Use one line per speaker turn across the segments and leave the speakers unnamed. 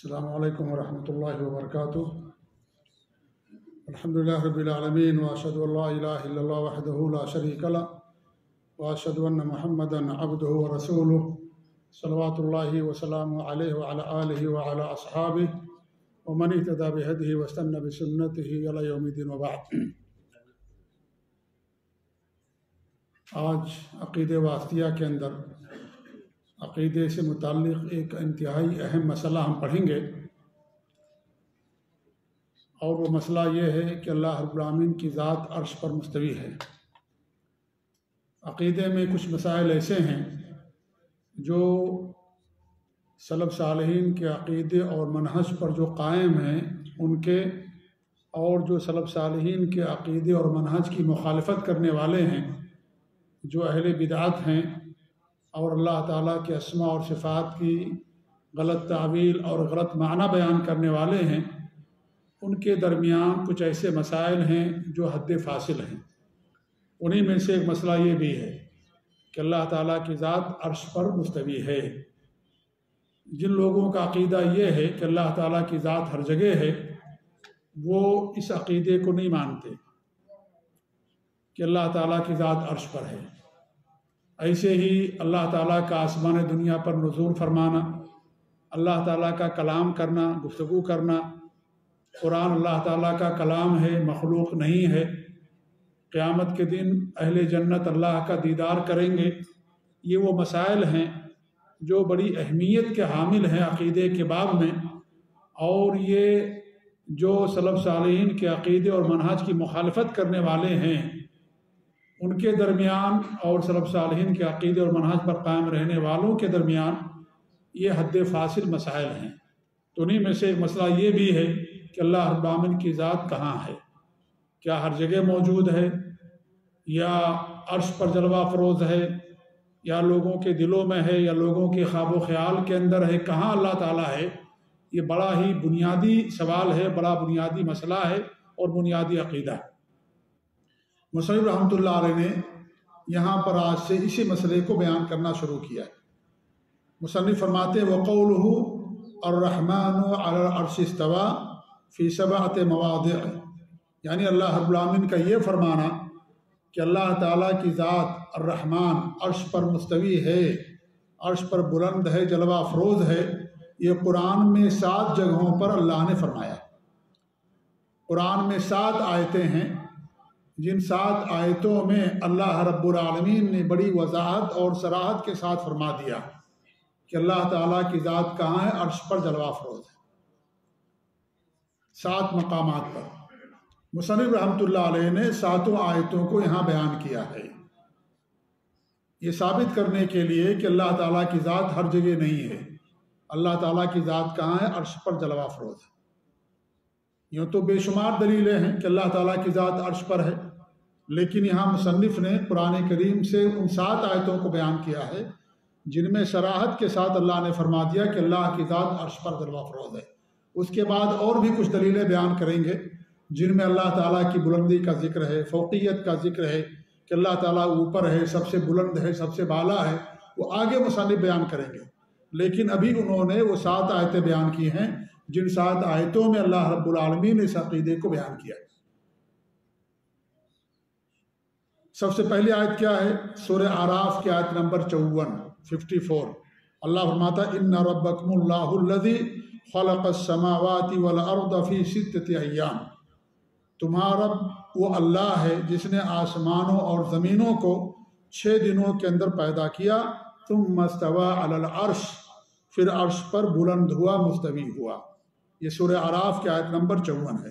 السلام علیکم ورحمۃ اللہ وبرکاتہ۔ الحمدللہ رب العالمین واشہد ان لا الہ الا اللہ وحدہ لا شریک لہ واشہد ان محمدا عبدہ ورسولہ صلوات اللہ وسلامہ علیہ وعلی آلہ وعلی اصحابہ ومن اہتدی بہدیہ واستنى بسنتہ الی یوم الدین وبعد۔ آج عقیدہ واسطیہ کے اندر عقیدے سے متعلق ایک انتہائی اہم مسئلہ ہم پڑھیں گے، اور وہ مسئلہ یہ ہے کہ اللہ رب العالمین کی ذات عرش پر مستوی ہے۔ عقیدے میں کچھ مسائل ایسے ہیں جو سلف صالحین کے عقیدے اور منہج پر جو قائم ہیں ان کے، اور جو سلف صالحین کے عقیدے اور منہج کی مخالفت کرنے والے ہیں، جو اہل بدعت ہیں اور اللہ تعالیٰ کے اسماء اور صفات کی غلط تعویل اور غلط معنی بیان کرنے والے ہیں، ان کے درمیان کچھ ایسے مسائل ہیں جو حد فاصل ہیں۔ انہی میں سے ایک مسئلہ یہ بھی ہے کہ اللہ تعالیٰ کی ذات عرش پر مستوی ہے۔ جن لوگوں کا عقیدہ یہ ہے کہ اللہ تعالیٰ کی ذات ہر جگہ ہے، وہ اس عقیدے کو نہیں مانتے کہ اللہ تعالیٰ کی ذات عرش پر ہے۔ ایسے ہی اللہ تعالیٰ کا آسمان دنیا پر نزول فرمانا، اللہ تعالیٰ کا کلام کرنا، گفتگو کرنا، قرآن اللہ تعالیٰ کا کلام ہے، مخلوق نہیں ہے، قیامت کے دن اہل جنت اللہ کا دیدار کریں گے، یہ وہ مسائل ہیں جو بڑی اہمیت کے حامل ہیں عقیدے کے باب میں۔ اور یہ جو سلف صالحین کے عقیدے اور منہج کی مخالفت کرنے والے ہیں، ان کے درمیان اور سلف صالحین کے عقیدے اور منہج پر قائم رہنے والوں کے درمیان یہ حد فاصل مسائل ہیں۔ تو انہی میں سے ایک مسئلہ یہ بھی ہے کہ اللہ رب العالمین کی ذات کہاں ہے؟ کیا ہر جگہ موجود ہے، یا عرش پر جلوہ افروز ہے، یا لوگوں کے دلوں میں ہے، یا لوگوں کے خواب و خیال کے اندر ہے؟ کہاں اللہ تعالیٰ ہے؟ یہ بڑا ہی بنیادی سوال ہے، بڑا بنیادی مسئلہ ہے اور بنیادی عقیدہ ہے۔ مصنف رحمۃ اللہ علیہ نے یہاں پر آج سے اسی مسئلے کو بیان کرنا شروع کیا ہے۔ مصنف فرماتے ہیں وَقَوْلُهُ الرَّحْمَنُ عَلَى الْعَرْشِ اسْتَوَى فِي سَبْعَةِ مَوَاضِعَ، یعنی اللہ رب العالمین کا یہ فرمانا کہ اللہ تعالیٰ کی ذات الرحمن عرش پر مستوی ہے، عرش پر بلند ہے، جلوہ افروز ہے، یہ قرآن میں 7 جگہوں پر اللہ نے فرمایا ہے۔ قرآن میں 7 آیتیں ہیں، جن 7 آیتوں میں اللہ رب العالمین نے بڑی وضاحت اور صراحت کے ساتھ فرما دیا کہ اللہ تعالیٰ کی ذات کہاں ہے، عرش پر جلوہ افروز ہے، 7 مقامات پر۔ مصنف رحمۃ اللہ علیہ نے 7 آیتوں کو یہاں بیان کیا ہے، یہ ثابت کرنے کے لیے کہ اللہ تعالیٰ کی ذات ہر جگہ نہیں ہے۔ اللہ تعالیٰ کی ذات کہاں ہے؟ عرش پر جلوہ افروز ہے۔ یوں تو بے شمار دلیلیں ہیں کہ اللہ تعالیٰ کی ذات عرش پر ہے، لیکن یہاں مصنف نے قرآن کریم سے ان 7 آیتوں کو بیان کیا ہے جن میں صراحت کے ساتھ اللہ نے فرما دیا کہ اللہ کی ذات عرش پر جلوہ افروز ہے۔ اس کے بعد اور بھی کچھ دلیلیں بیان کریں گے جن میں اللہ تعالیٰ کی بلندی کا ذکر ہے، فوقیت کا ذکر ہے کہ اللہ تعالیٰ اوپر ہے، سب سے بلند ہے، سب سے بالا ہے، وہ آگے مصنف بیان کریں گے۔ لیکن ابھی انہوں نے وہ 7 آیتیں بیان کی ہیں جن 7 آیتوں میں اللہ رب العالمین نے اس عقیدے کو بیان کیا ہے۔ سب سے پہلی آیت کیا ہے؟ سورہ اعراف کی آیت نمبر 54 اللہ فرماتا ہے ان ربکم اللہ الذی خلق السماوات والارض فی 6 ایام، تمہارا رب وہ اللہ ہے جس نے آسمانوں اور زمینوں کو 6 دنوں کے اندر پیدا کیا، ثم استوى علی العرش، پھر عرش پر بلند ہوا، مستوی ہوا۔ یہ سورہ اعراف کی آیت نمبر 54 ہے۔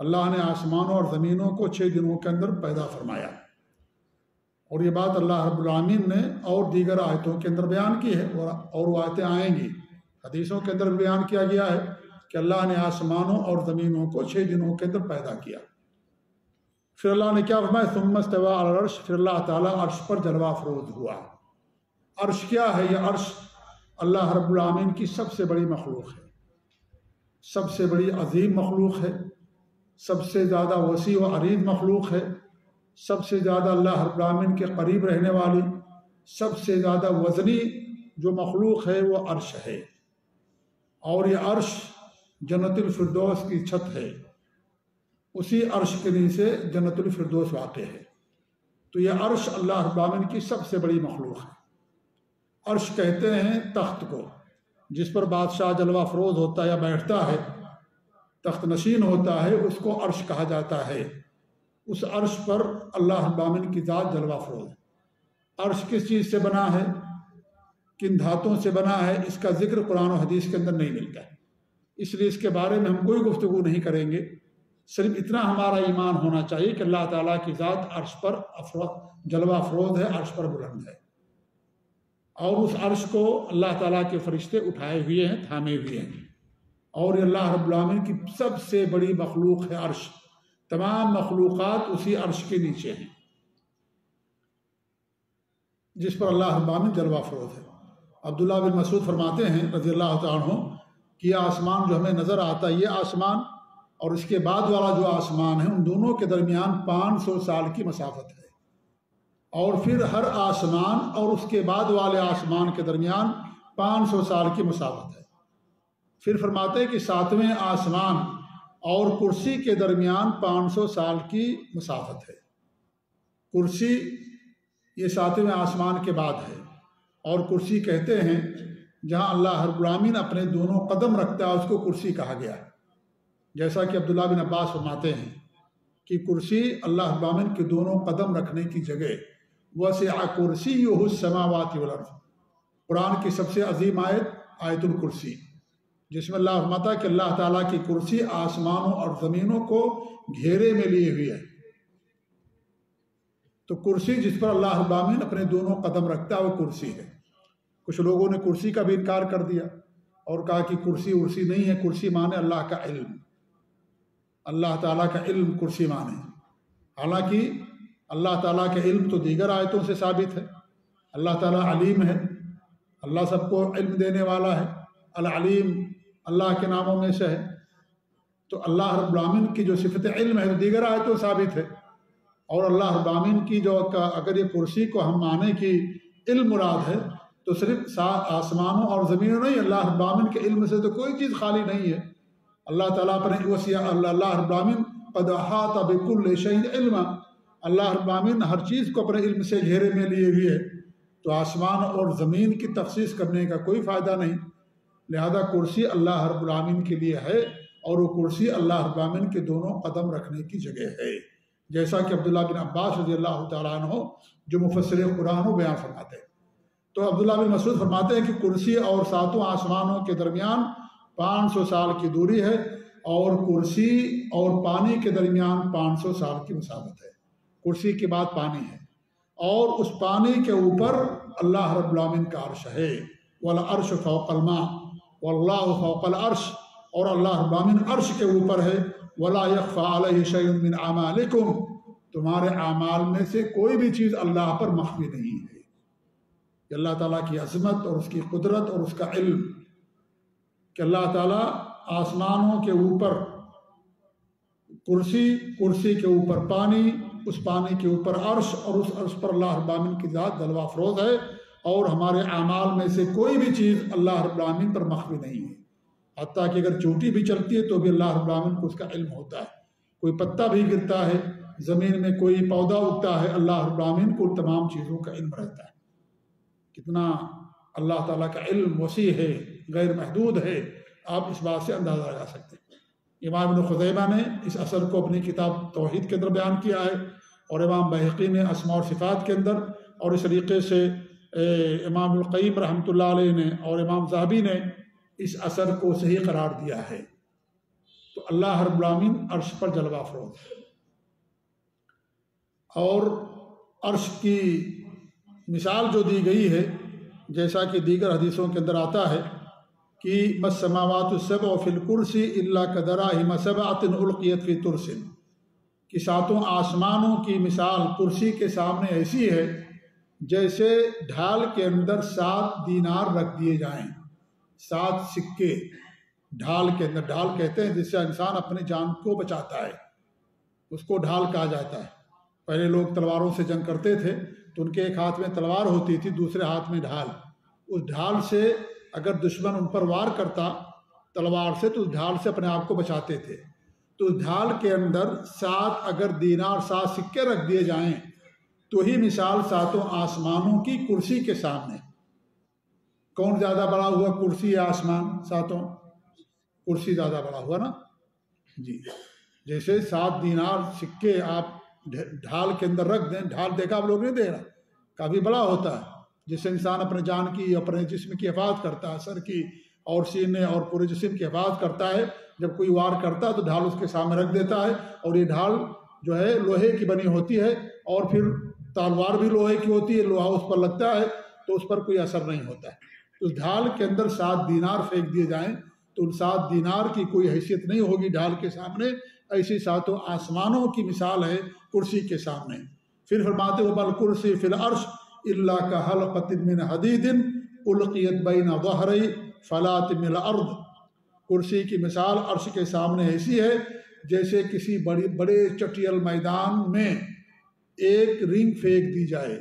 اللہ نے آسمانوں اور زمینوں کو 6 دنوں کے اندر پیدا فرمایا، اور یہ بات اللہ رب العالمین نے اور دیگر آیتوں کے اندر بیان کی ہے، اور وہ آیتیں آئیں گی، حدیثوں کے اندر بیان کیا گیا ہے کہ اللہ نے آسمانوں اور زمینوں کو 6 دنوں کے اندر پیدا کیا۔ پھر اللہ نے کیا فرمایا؟ ثم استوى علی العرش، پھر اللہ تعالیٰ عرش پر جلوہ افروز ہوا۔ عرش کیا ہے؟ یہ عرش اللہ رب العالمین کی سب سے بڑی مخلوق ہے، سب سے بڑی عظیم مخلوق ہے، سب سے زیادہ وسیع و عریض مخلوق ہے، سب سے زیادہ اللہ رب العالمین کے قریب رہنے والی، سب سے زیادہ وزنی جو مخلوق ہے وہ عرش ہے۔ اور یہ عرش جنت الفردوس کی چھت ہے، اسی عرش کے نیچے جنت الفردوس واقع ہے۔ تو یہ عرش اللہ رب العالمین کی سب سے بڑی مخلوق ہے۔ عرش کہتے ہیں تخت کو جس پر بادشاہ جلوہ افروز ہوتا ہے یا بیٹھتا ہے، تخت نشین ہوتا ہے، اس کو عرش کہا جاتا ہے۔ اس عرش پر اللہ رب العالمین کی ذات جلوہ افروز ہے۔ عرش کس چیز سے بنا ہے، کن دھاتوں سے بنا ہے، اس کا ذکر قرآن و حدیث کے اندر نہیں ملتا ہے، اس لیے اس کے بارے میں ہم کوئی گفتگو نہیں کریں گے۔ صرف اتنا ہمارا ایمان ہونا چاہیے کہ اللہ تعالیٰ کی ذات عرش پر جلوہ افروز ہے، عرش پر بلند ہے، اور اس عرش کو اللہ تعالیٰ کے فرشتے اٹھائے ہوئے ہیں، تھامے ہوئے ہیں، اور یہ اللہ رب العالمین کی سب سے بڑی مخلوق ہے عرش۔ تمام مخلوقات اسی عرش کے نیچے ہیں جس پر اللہ رب العالمین جلوہ افروز ہے۔ عبداللہ بن مسعود فرماتے ہیں رضی اللہ تعالیٰ عنہ کہ یہ آسمان جو ہمیں نظر آتا ہے، یہ آسمان اور اس کے بعد والا جو آسمان ہے، ان دونوں کے درمیان 500 سال کی مسافت ہے، اور پھر ہر آسمان اور اس کے بعد والے آسمان کے درمیان 500 سال کی مسافت ہے۔ پھر فرماتے ہیں کہ 7ویں آسمان اور کرسی کے درمیان 500 سال کی مسافت ہے۔ کرسی یہ 7ویں آسمان کے بعد ہے، اور کرسی کہتے ہیں جہاں اللہ رب العالمین اپنے دونوں قدم رکھتا ہے، اس کو کرسی کہا گیا ہے۔ جیسا کہ عبداللہ بن عباس فرماتے ہیں کہ کرسی اللہ رب العالمین کے دونوں قدم رکھنے کی جگہ، وسع کرسیہ السماوات والارض۔ قرآن کی سب سے عظیم آیت آیت الکرسی، جس میں اللہ فرماتا ہے کہ اللہ تعالیٰ کی کرسی آسمانوں اور زمینوں کو گھیرے میں لیے ہوئی ہے۔ تو کرسی جس پر اللہ رب العالمین اپنے دونوں قدم رکھتا ہے وہ کرسی ہے۔ کچھ لوگوں نے کرسی کا بھی انکار کر دیا اور کہا کہ کرسی ارسی نہیں ہے، کرسی مانے اللہ کا علم، اللہ تعالیٰ کا علم کرسی مانے۔ حالانکہ اللہ تعالیٰ کا علم تو دیگر آیتوں سے ثابت ہے، اللہ تعالیٰ علیم ہے، اللہ سب کو علم دینے والا ہے، العلیم اللہ کے ناموں میں سے ہے۔ تو اللہ رب العالمین کی جو صفت علم ہے تو دیگر آیتوں سے ثابت ہے، اور اللہ رب العالمین کی جو اگر یہ کرسی کو ہم مانیں کہ علم مراد ہے تو صرف آسمانوں اور زمینوں نہیں، اللہ رب العالمین کے علم سے تو کوئی چیز خالی نہیں ہے۔ اللہ تعالیٰ پر وسیع اللہ رب العالمین قد احاط بکل شیء علما، اللہ رب العالمین ہر چیز کو اپنے علم سے گھیرے میں لیے ہوئے ہے، تو آسمان اور زمین کی تخصیص کرنے کا کوئی فائدہ نہیں۔ لہذا کرسی اللہ رب العالمین کے لیے ہے، اور وہ کرسی اللہ رب العالمین کے دونوں قدم رکھنے کی جگہ ہے، جیسا کہ عبداللہ بن عباس رضی اللہ تعالیٰ عنہ جو مفسر قرآن و بیان فرماتے ہیں۔ تو عبداللہ بن مسعود فرماتے ہیں کہ کرسی اور 7 آسمانوں کے درمیان 500 سال کی دوری ہے، اور کرسی اور پانی کے درمیان 500 سال کی مسافت ہے۔ کرسی کے بعد پانی ہے، اور اس پانی کے اوپر اللہ رب العالمین کا عرش ہے، والعرش فوق الماء واللہ فوق العرش، اور اللہ رب العالمین عرش کے اوپر ہے، ولا یخفی علیہ شیء من اعمالکم، تمہارے اعمال میں سے کوئی بھی چیز اللہ پر مخفی نہیں ہے۔ کہ اللہ تعالیٰ کی عظمت اور اس کی قدرت اور اس کا علم، کہ اللہ تعالیٰ آسمانوں کے اوپر کرسی، کرسی کے اوپر پانی، اس پانی کے اوپر عرش، اور اس عرش پر اللہ رب العالمین کی ذات جلوہ افروز ہے، اور ہمارے اعمال میں سے کوئی بھی چیز اللہ رب العالمین پر مخفی نہیں ہے۔ حتیٰ کہ اگر چوٹی بھی چلتی ہے تو بھی اللہ رب العالمین کو اس کا علم ہوتا ہے، کوئی پتا بھی گرتا ہے، زمین میں کوئی پودا اگتا ہے، اللہ رب العالمین کو تمام چیزوں کا علم رہتا ہے۔ کتنا اللہ تعالیٰ کا علم وسیع ہے، غیر محدود ہے، آپ اس بات سے اندازہ لگا سکتے ہیں۔ امام ابن خزیمہ نے اس اثر کو اپنی کتاب توحید کے اندر بیان کیا ہے، اور امام بہقی نے اسماء و صفات کے اندر، اور اس طریقے سے امام القیم رحمۃ اللہ علیہ نے اور امام ذہبی نے اس اثر کو صحیح قرار دیا ہے۔ تو اللہ رب العالمین عرش پر جلوہ افروز ہے، اور عرش کی مثال جو دی گئی ہے، جیسا کہ دیگر حدیثوں کے اندر آتا ہے کہ السماوات السبع فی الکرسی الا کدراہم سبعۃ القیت فی ترس، کہ 7 آسمانوں کی مثال کرسی کے سامنے ایسی ہے جیسے ڈھال کے اندر 7 دینار رکھ دیے جائیں، 7 سکے ڈھال کے اندر۔ ڈھال کہتے ہیں جس سے انسان اپنی جان کو بچاتا ہے، اس کو ڈھال کہا جاتا ہے۔ پہلے لوگ تلواروں سے جنگ کرتے تھے تو ان کے ایک ہاتھ میں تلوار ہوتی تھی، دوسرے ہاتھ میں ڈھال، اس ڈھال سے اگر دشمن ان پر وار کرتا تلوار سے تو اس ڈھال سے اپنے آپ کو بچاتے تھے. تو اس ڈھال کے اندر 7 اگر دینار 7 سکے رکھ دیے جائیں تو ہی مثال 7 آسمانوں کی کرسی کے سامنے. کون زیادہ بڑا ہوا، کرسی یا آسمان؟ 7 کرسی زیادہ بڑا ہوا نا جی. جیسے 7 دینار سکے آپ ڈھال کے اندر رکھ دیں، ڈھال دیکھا آپ لوگ نہیں دے رہا، کافی بڑا ہوتا ہے جس سے انسان اپنے جان کی، اپنے جسم کی حفاظت کرتا ہے، سر کی اور سینے اور پورے جسم کی حفاظت کرتا ہے. جب کوئی وار کرتا ہے تو ڈھال اس کے سامنے رکھ دیتا ہے، اور یہ ڈھال جو ہے لوہے کی بنی ہوتی ہے، اور پھر تلوار بھی لوہے کی ہوتی ہے، لوہا اس پر لگتا ہے تو اس پر کوئی اثر نہیں ہوتا ہے. تو اس ڈھال کے اندر 7 دینار پھینک دیے جائیں تو ان 7 دینار کی کوئی حیثیت نہیں ہوگی ڈھال کے سامنے. ایسی 7 آسمانوں کی مثال ہے کرسی کے سامنے. پھر فرماتے ہو بل کرسی فی العرش الا کحلقۃ من حدید القیت بین ظہری فلات من الارض. کرسی کی مثال عرش کے سامنے ایسی ہے جیسے کسی بڑے چٹیل میدان میں ایک رنگ پھینک دی جائے،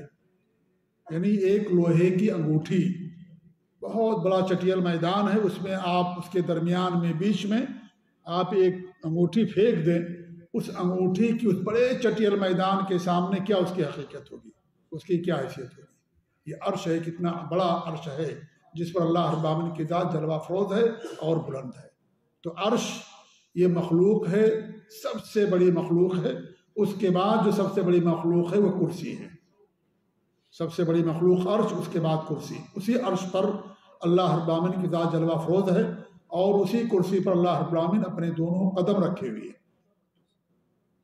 یعنی ایک لوہے کی انگوٹھی. بہت بڑا چٹیل میدان ہے، اس میں آپ اس کے درمیان میں بیچ میں آپ ایک انگوٹھی پھینک دیں، اس انگوٹھی کی اس بڑے چٹیل میدان کے سامنے کیا اس کی حقیقت ہوگی، اس کی کیا حیثیت ہوگی. یہ عرش ہے، کتنا بڑا عرش ہے جس پر اللہ رب العالمین کی ذات جلوہ افروز ہے اور بلند ہے. تو عرش یہ مخلوق ہے، سب سے بڑی مخلوق ہے. اس کے بعد جو سب سے بڑی مخلوق ہے وہ کرسی ہے. سب سے بڑی مخلوق عرش، اس کے بعد کرسی. اسی عرش پر اللہ رب العالمین کی ذات جلوہ افروز ہے، اور اسی کرسی پر اللہ رب العالمین اپنے دونوں قدم رکھے ہوئے ہیں.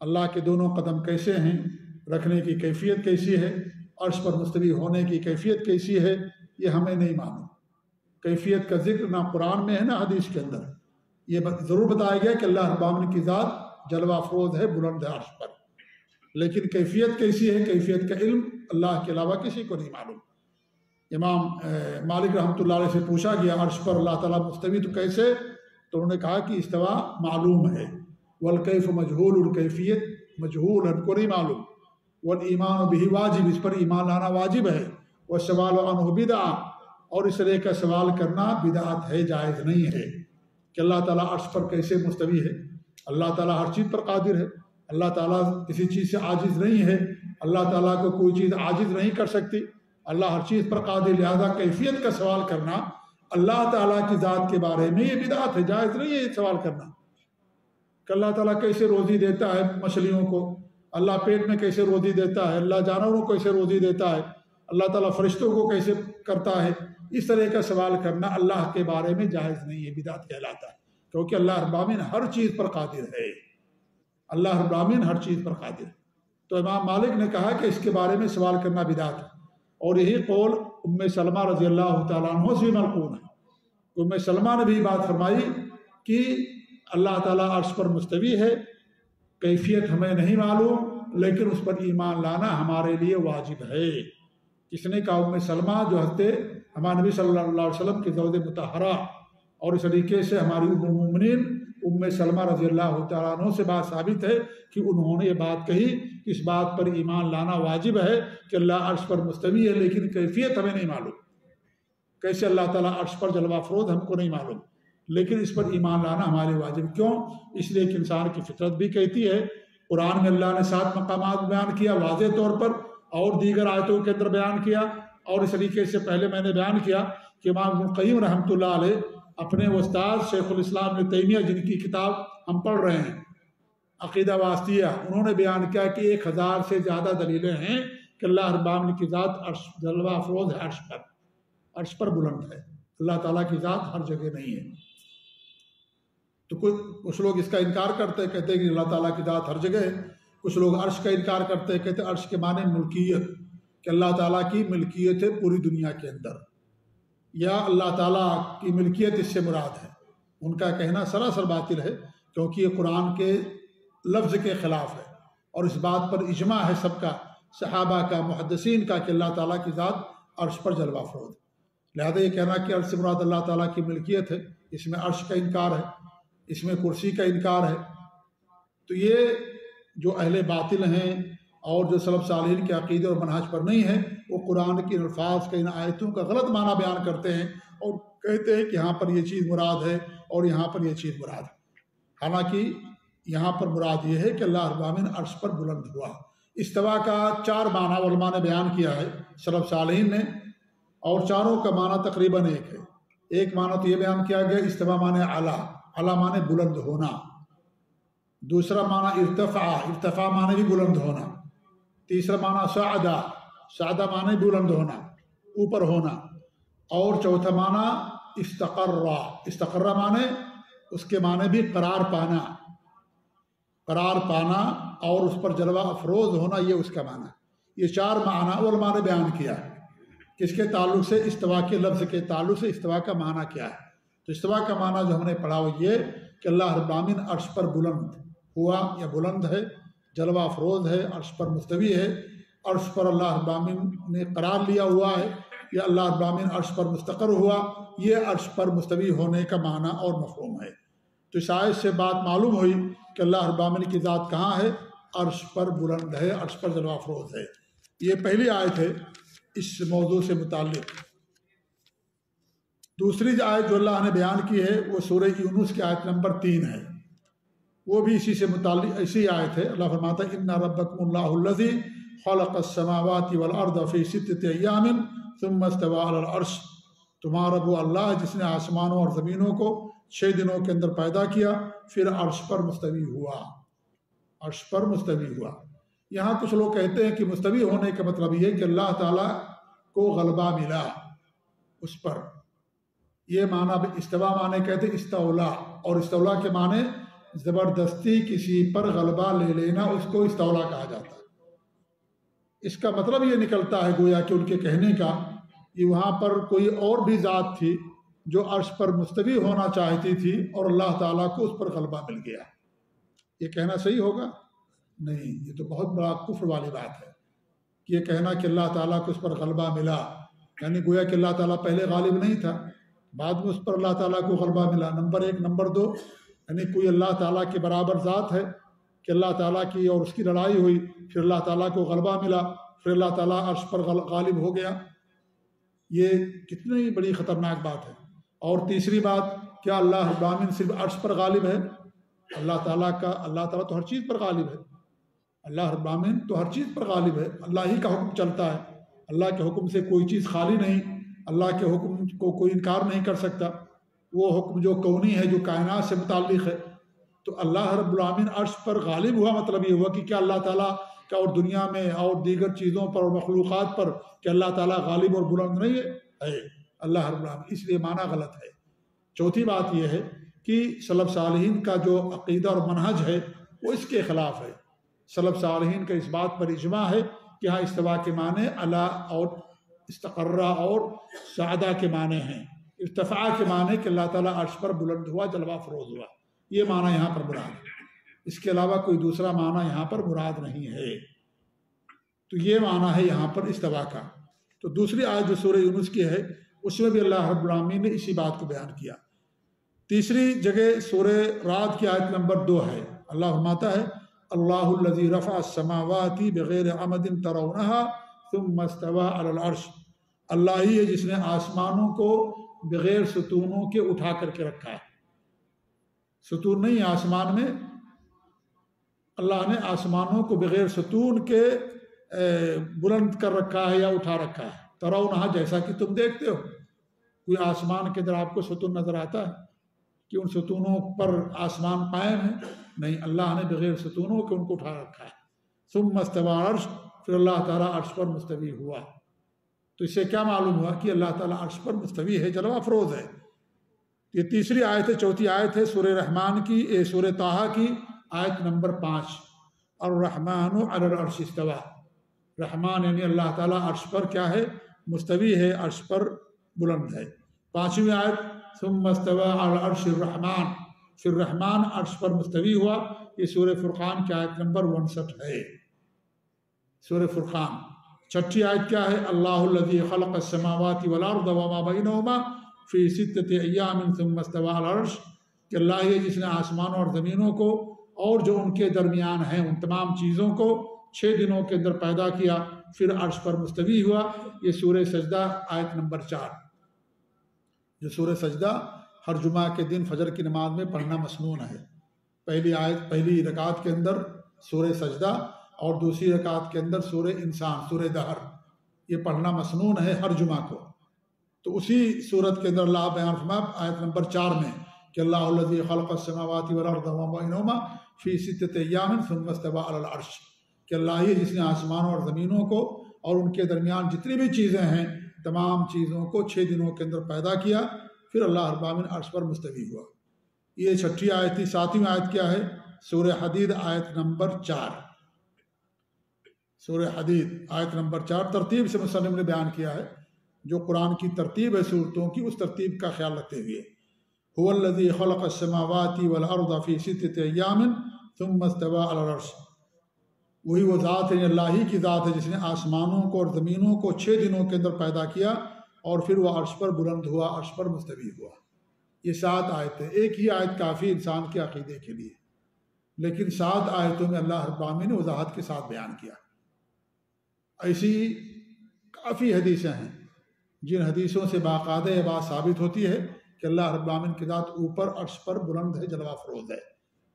اللہ کے دونوں قدم کیسے ہیں، رکھنے کی کیفیت کیسی ہے، عرش پر مستوی ہونے کی کیفیت کیسی ہے، یہ ہمیں نہیں معلوم. کیفیت کا ذکر نہ قرآن میں ہے نہ حدیث کے اندر. یہ ضرور بتایا گیا کہ اللہ رب العالمین کی ذات جلوہ افروز ہے، بلند ہے عرش پر. لیکن کیفیت کیسی ہے، کیفیت کا علم اللہ کے علاوہ کسی کو نہیں معلوم. امام مالک رحمۃ اللہ علیہ سے پوچھا گیا عرش پر اللہ تعالیٰ مستوی تو کیسے؟ تو انہوں نے کہا کہ استوا معلوم ہے، والکیف مجہول، الکیفیت مجہول ہے، کو نہیں معلوم. والایمان بہ واجب، اس پر ایمان لانا واجب ہے. والسؤال عنہ بدعہ، اور اس طرح کا سوال کرنا بدعت ہے، جائز نہیں ہے. کہ اللہ تعالیٰ عرش پر کیسے مستوی ہے؟ اللہ تعالیٰ ہر چیز پر قادر ہے، اللہ تعالیٰ کسی چیز سے عاجز نہیں ہے، اللہ تعالیٰ کو کوئی چیز عاجز نہیں کر سکتی، اللہ ہر چیز پر قادر. لہذا کیفیت کا سوال کرنا اللہ تعالیٰ کی ذات کے بارے میں یہ بدعت ہے، جائز نہیں ہے یہ سوال کرنا. کہ اللہ تعالیٰ کیسے روزی دیتا ہے مچھلیوں کو، اللہ پیٹ میں کیسے روزی دیتا ہے، اللہ جانوروں کو کیسے روزی دیتا ہے، اللہ تعالیٰ فرشتوں کو کیسے کرتا ہے، اس طرح کا سوال کرنا اللہ کے بارے میں جائز نہیں ہے، بدعت کہلاتا ہے. کیونکہ اللہ رب العالمین ہر چیز پر قادر ہے، اللہ رب العالمین ہر چیز پر قادر ہے. تو امام مالک نے کہا کہ اس کے بارے میں سوال کرنا بدعت ہے. اور یہی قول ام سلمہ رضی اللہ تعالیٰ عنہ سے منقول ہے. ام سلمہ نے بھی بات فرمائی کہ اللہ تعالیٰ عرش پر مستوی ہے، کیفیت ہمیں نہیں معلوم، لیکن اس پر ایمان لانا ہمارے لیے واجب ہے. کس نے کہا؟ ام سلمہ، جو حضرت ہمارے نبی صلی اللہ علیہ وسلم کی زوج مطہرہ، اور اس طریقے سے ہماری ام المؤمنین ام سلمہ رضی اللہ تعالیٰ عنہ سے بات ثابت ہے کہ انہوں نے یہ بات کہی کہ اس بات پر ایمان لانا واجب ہے کہ اللہ عرش پر مستوی ہے، لیکن کیفیت ہمیں نہیں معلوم. کیسے اللہ تعالیٰ عرش پر جلوہ افروز ہم کو نہیں معلوم، لیکن اس پر ایمان لانا ہمارے واجب. کیوں؟ اس لیے کہ انسان کی فطرت بھی کہتی ہے. قرآن میں اللہ نے 7 مقامات بیان کیا واضح طور پر، اور دیگر آیتوں کے اندر بیان کیا. اور اس طریقے سے پہلے میں نے بیان کیا کہ امام ابن القیم رحمۃ اللہ علیہ اپنے استاد شیخ الاسلام ابن تیمیہ، جن کی کتاب ہم پڑھ رہے ہیں عقیدہ واسطیہ، انہوں نے بیان کیا کہ 1000 سے زیادہ دلیلیں ہیں کہ اللہ رب العالمین کی ذات عرش جلوہ افروز ہے، عرش پر بلند ہے. اللہ تعالیٰ کی ذات ہر جگہ نہیں ہے. تو کچھ لوگ اس کا انکار کرتے، کہتے ہیں کہ اللہ تعالیٰ کی ذات ہر جگہ ہے. کچھ لوگ عرش کا انکار کرتے، کہتے ہیں عرش کے معنی ملکیت، کہ اللہ تعالیٰ کی ملکیت ہے پوری دنیا کے اندر، یا اللہ تعالیٰ کی ملکیت اس سے مراد ہے. ان کا کہنا سراسر باطل ہے، کیونکہ یہ قرآن کے لفظ کے خلاف ہے، اور اس بات پر اجماع ہے سب کا، صحابہ کا، محدثین کا، کہ اللہ تعالیٰ کی ذات عرش پر جلوہ افروز ہے. لہذا یہ کہنا کہ عرش سے مراد اللہ تعالیٰ کی ملکیت ہے، اس میں عرش کا انکار ہے، اس میں کرسی کا انکار ہے. تو یہ جو اہل باطل ہیں اور جو سلف صالحین کے عقیدے اور منہج پر نہیں ہیں، وہ قرآن کی الفاظ کے ان آیتوں کا غلط معنی بیان کرتے ہیں اور کہتے ہیں کہ یہاں پر یہ چیز مراد ہے اور یہاں پر یہ چیز مراد ہے، حالانکہ یہاں پر مراد یہ ہے کہ اللہ رب العالمین عرش پر بلند ہوا۔ استوا کا 4 معنی علماء نے بیان کیا ہے سلف صالحین نے، اور چاروں کا معنی تقریباً ایک ہے۔ ایک معنی تو یہ بیان کیا گیا استوا معنی اعلیٰ، اعلیٰ معنی بلند ہونا۔ دوسرا معنی ارتفع، ارتفاع معنی بھی بلند ہونا۔ تیسرا معنی صعدہ، صعدہ معنی بلند ہونا، اوپر ہونا۔ اور چوتھا معنی استقرہ، استقرہ معنی اس کے معنی بھی قرار پانا، قرار پانا اور اس پر جلوہ افروز ہونا، یہ اس کا معنی۔ یہ 4 معنی علماء نے بیان کیا ہے کہ اس کے تعلق سے استوا کے لفظ کے تعلق سے استوا کا معنی کیا ہے۔ تو استوا کا معنی جو ہم نے پڑھا وہ یہ کہ اللہ رب العالمین عرش پر بلند ہوا یا بلند ہے، جلوہ افروز ہے، عرش پر مستوی ہے، عرش پر اللہ رب العالمین نے قرار لیا ہوا ہے، یا اللہ رب العالمین عرش پر مستقر ہوا، یہ عرش پر مستوی ہونے کا معنی اور مفہوم ہے۔ تو اس آیت سے بات معلوم ہوئی کہ اللہ رب العالمین کی ذات کہاں ہے، عرش پر بلند ہے، عرش پر جلوہ افروز ہے۔ یہ پہلی آیت ہے اس موضوع سے متعلق۔ دوسری آیت جو اللہ نے بیان کی ہے وہ سورہ یونس کی آیت نمبر 3 ہے، وہ بھی اسی سے متعلق اسی آیت ہے۔ اللہ فرماتا ہے ان ربکم اللہ الذی خلق السماوات والارض فی 6 ایام ثم استوى علی العرش، تمہارا وہ اللہ جس نے آسمانوں اور زمینوں کو 6 دنوں کے اندر پیدا کیا، پھر عرش پر مستوی ہوا، عرش پر مستوی ہوا۔ یہاں کچھ لوگ کہتے ہیں کہ مستوی ہونے کا مطلب یہ کہ اللہ تعالیٰ کو غلبہ ملا اس پر، یہ معنی استوا معنی کہتے ہیں استولا، اور استولا کے معنی زبردستی کسی پر غلبہ لے لینا، اس کو استولا کہا جاتا ہے۔ اس کا مطلب یہ نکلتا ہے گویا کہ ان کے کہنے کا کہ وہاں پر کوئی اور بھی ذات تھی جو عرش پر مستوی ہونا چاہتی تھی اور اللہ تعالیٰ کو اس پر غلبہ مل گیا۔ یہ کہنا صحیح ہوگا؟ نہیں، یہ تو بہت بڑا کفر والی بات ہے کہ یہ کہنا کہ اللہ تعالیٰ کو اس پر غلبہ ملا، یعنی گویا کہ اللہ تعالیٰ پہلے غالب نہیں تھا، بعد میں اس پر اللہ تعالیٰ کو غلبہ ملا۔ نمبر 1۔ نمبر 2، یعنی کوئی اللہ تعالیٰ کے برابر ذات ہے کہ اللہ تعالیٰ کی اور اس کی لڑائی ہوئی، پھر اللہ تعالیٰ کو غلبہ ملا، پھر اللہ تعالیٰ عرش پر غالب ہو گیا، یہ کتنی بڑی خطرناک بات ہے۔ اور تیسری بات، کیا اللہ رب العالمین صرف عرش پر غالب ہے؟ اللہ تعالیٰ تو ہر چیز پر غالب ہے، اللہ رب العالمین تو ہر چیز پر غالب ہے، اللہ ہی کا حکم چلتا ہے، اللہ کے حکم سے کوئی چیز خالی نہیں، اللہ کے حکم کو کوئی انکار نہیں کر سکتا، وہ حکم جو کونی ہے، جو کائنات سے متعلق ہے۔ تو اللہ رب العالمین عرش پر غالب ہوا، مطلب یہ ہوا کہ کیا اللہ تعالیٰ کا اور دنیا میں اور دیگر چیزوں پر اور مخلوقات پر کہ اللہ تعالیٰ غالب اور بلند نہیں ہے اللہ رب العالمین، اس لیے معنی غلط ہے۔ چوتھی بات یہ ہے کہ سلف صالحین کا جو عقیدہ اور منہج ہے وہ اس کے خلاف ہے۔ سلف صالحین کا اس بات پر اجماع ہے کہ ہاں استوا کے معنی علی اور استقرہ اور سعدہ کے معنی ہیں، ارتفاع کے معنی کہ اللہ تعالیٰ عرش پر بلند ہوا، جلوہ افروز ہوا، یہ معنی یہاں پر مراد ہے، اس کے علاوہ کوئی دوسرا معنی یہاں پر مراد نہیں ہے۔ تو یہ معنی ہے یہاں پر استوا کا۔ تو دوسری آیت جو سورہ یونس کی ہے اس میں بھی اللہ رب العالمین نے اسی بات کو بیان کیا۔ تیسری جگہ سورہ رعد کی آیت نمبر 2 ہے، اللہ فرماتا ہے اللہ الذی رفع السماوات بغیر عمد ترونها ثم استوى علی العرش، اللہ ہی ہے جس نے آسمانوں کو بغیر ستونوں کے اٹھا کر کے رکھا ہے۔ ستون نہیں ہے آسمان میں، اللہ نے آسمانوں کو بغیر ستون کے بلند کر رکھا ہے یا اٹھا رکھا ہے۔ ترونہا، جیسا کہ تم دیکھتے ہو، کوئی آسمان کے اندر آپ کو ستون نظر آتا ہے کہ ان ستونوں پر آسمان قائم ہے؟ نہیں، اللہ نے بغیر ستونوں کے ان کو اٹھا رکھا ہے۔ ثم استوى علی العرش، پھر اللہ تعالیٰ عرش پر مستوی ہوا۔ تو اس سے کیا معلوم ہوا کہ اللہ تعالیٰ عرش پر مستوی ہے، جلوہ افروز ہے۔ یہ تیسری آیت ہے۔ چوتھی آیت ہے سورہ رحمان کی، سورہ طٰہٰ کی آیت نمبر 5، الرحمن علی العرش استوى، رحمان یعنی اللہ تعالیٰ عرش پر کیا ہے؟ مستوی ہے، عرش پر بلند ہے۔ 5ویں آیت ثم استوى علی العرش الرحمن، پھر رحمان عرش پر مستوی ہوا، یہ سورہ فرقان کی آیت نمبر 59 ہے، سورہ فرقان۔ 6ٹھی آیت کیا ہے؟ اللہ الذی خلق السماوات والارض وما بینہما فی 6 ایام ثم استوى علی العرش، کہ اللہ ہے جس نے آسمانوں اور زمینوں کو اور جو ان کے درمیان ہیں ان تمام چیزوں کو 6 دنوں کے اندر پیدا کیا، پھر عرش پر مستوی ہوا، یہ سورہ سجدہ آیت نمبر 4۔ جو سورہ سجدہ ہر جمعہ کے دن فجر کی نماز میں پڑھنا مسنون ہے۔ پہلی رکعت کے اندر سورہ سجدہ اور دوسری رکعت کے اندر سورہ انسان، سورہ دہر، یہ پڑھنا مسنون ہے ہر جمعہ کو۔ تو اسی صورت کے اندر اللہ بیان فرمایا آیت نمبر 4 میں کہ اللہ الذی خلق السماوات والارض وما بینہما فی ستۃ ایام ثم استوی علی العرش، کہ اللہ ہی جس نے آسمانوں اور زمینوں کو اور ان کے درمیان جتنی بھی چیزیں ہیں تمام چیزوں کو 6 دنوں کے اندر پیدا کیا، پھر اللہ رب العالمین عرش پر مستوی ہوا۔ یہ 6ٹھی آیت تھی۔ 7ویں آیت کیا ہے؟ سورہ حدید آیت نمبر 4۔ سورہ حدید آیت نمبر 4 ترتیب سے مصنف نے بیان کیا ہے، جو قرآن کی ترتیب ہے صورتوں کی، اس ترتیب کا خیال رکھتے ہوئے هو الذی خلق السماوات والارض فی ستۃ ایام ثم استوی علی العرش، وہی وہ ذات ہے، اللہ ہی کی ذات ہے جس نے آسمانوں کو اور زمینوں کو 6 دنوں کے اندر پیدا کیا اور پھر وہ عرش پر بلند ہوا، عرش پر مستوی ہوا۔ یہ 7 آیتیں، ایک ہی آیت کافی انسان کے عقیدے کے لیے، لیکن 7 آیتوں میں اللہ رب العالمین نے وضاحت کے ساتھ بیان کیا۔ ایسی کافی حدیثیں ہیں جن حدیثوں سے باقاعدہ یہ بات ثابت ہوتی ہے کہ اللہ رب العالمین کی ذات اوپر عرش پر بلند ہے، جلوہ فروز ہے۔